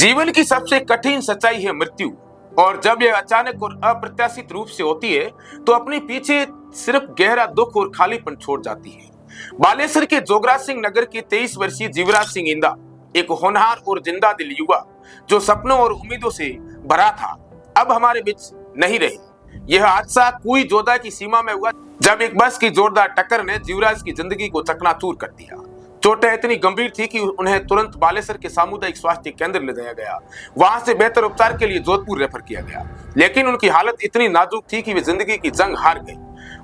जीवन की सबसे कठिन सच्चाई है मृत्यु। और जब यह अचानक और अप्रत्याशित रूप से होती है तो अपने पीछे सिर्फ गहरा दुख और खालीपन छोड़ जाती है। बालेश्वर के जोगराज सिंह नगर के 23 वर्षीय जीवराज सिंह इंदा एक होनहार और जिंदा दिल युवा जो सपनों और उम्मीदों से भरा था, अब हमारे बीच नहीं रहे। यह हादसा कुई जोधा की सीमा में हुआ जब एक बस की जोरदार टक्कर ने जीवराज की जिंदगी को चकनाचूर कर दिया। चोटें इतनी गंभीर थी कि उन्हें तुरंत बालेश्वर के सामुदायिक स्वास्थ्य केंद्र ले जाया गया। वहां से बेहतर उपचार के लिए जोधपुर रेफर किया गया, लेकिन उनकी हालत इतनी नाजुक थी कि वे जिंदगी की जंग हार गए।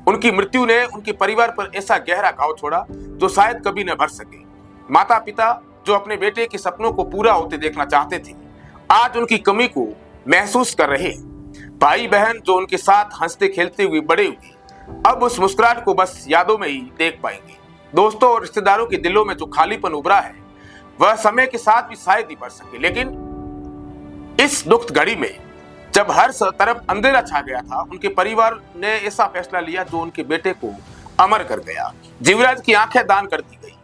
उनकी मृत्यु ने उनके परिवार पर ऐसा गहरा घाव छोड़ा जो शायद कभी न भर सके। माता पिता जो अपने बेटे के सपनों को पूरा होते देखना चाहते थे, आज उनकी कमी को महसूस कर रहे हैं। भाई बहन जो उनके साथ हंसते खेलते हुए बड़े हुए, अब उस मुस्कुराहट को बस यादों में ही देख पाएंगे। दोस्तों और रिश्तेदारों के दिलों में जो खालीपन उभरा है वह समय के साथ भी शायद ही भर सके। लेकिन इस दुख घड़ी में जब हर तरफ अंधेरा छा गया था, उनके परिवार ने ऐसा फैसला लिया जो उनके बेटे को अमर कर गया। जीवराज की आंखें दान कर दी गई।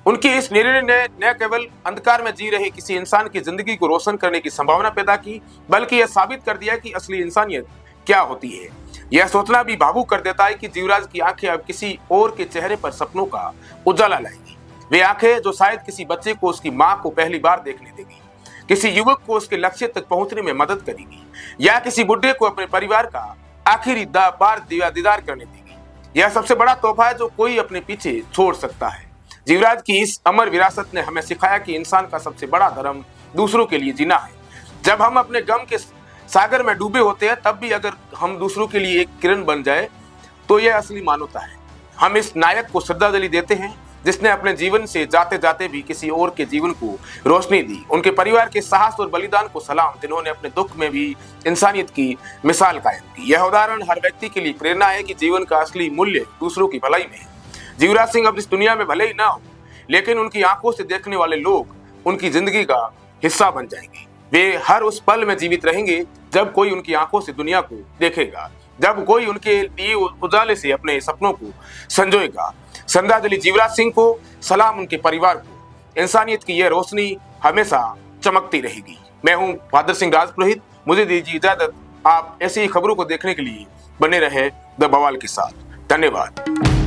उनके इस निर्णय ने न केवल अंधकार में जी रहे किसी इंसान की जिंदगी को रोशन करने की संभावना पैदा की, बल्कि यह साबित कर दिया कि असली इंसानियत क्या होती है। यह सोचना भी भावुक कर देता है कि जीवराज की आंखें अब किसी और के चेहरे पर सपनों का उजाला लाएंगी। वे आंखें जो शायद किसी बच्चे को उसकी मां को पहली बार देखने देगी, किसी युवक को उसके लक्ष्य तक पहुंचने में मदद करेगी, या किसी बुढ़े को अपने परिवार का आखिरी बार दीदार करने देगी। यह सबसे बड़ा तोहफा है जो कोई अपने पीछे छोड़ सकता है। जीवराज की इस अमर विरासत ने हमें सिखाया कि इंसान का सबसे बड़ा धर्म दूसरों के लिए जीना है। जब हम अपने गम के सागर में डूबे होते हैं, तब भी अगर हम दूसरों के लिए एक किरण बन जाए तो यह असली मानवता है। हम इस नायक को श्रद्धांजलि देते हैं जिसने अपने जीवन से जाते जाते भी किसी और के जीवन को रोशनी दी। उनके परिवार के साहस और बलिदान को सलाम, जिन्होंने अपने दुख में भी इंसानियत की मिसाल कायम की। यह उदाहरण हर व्यक्ति के लिए प्रेरणा है कि जीवन का असली मूल्य दूसरों की भलाई में है। जीवराज सिंह अब इस दुनिया में भले ही ना हो, लेकिन उनकी आंखों से देखने वाले लोग उनकी जिंदगी का हिस्सा बन जाएंगे। वे हर उस पल में जीवित रहेंगे जब कोई उनकी आंखों से दुनिया को देखेगा, जब कोई उनके लिए उजाले से अपने सपनों को संजोएगा। श्रद्धांजलि जीवराज सिंह को, सलाम उनके परिवार को। इंसानियत की यह रोशनी हमेशा चमकती रहेगी। मैं हूं बहादुर सिंह राजपुरोहित। मुझे दीजिए इजाजत। आप ऐसी ही खबरों को देखने के लिए बने रहे द बवाल के साथ। धन्यवाद।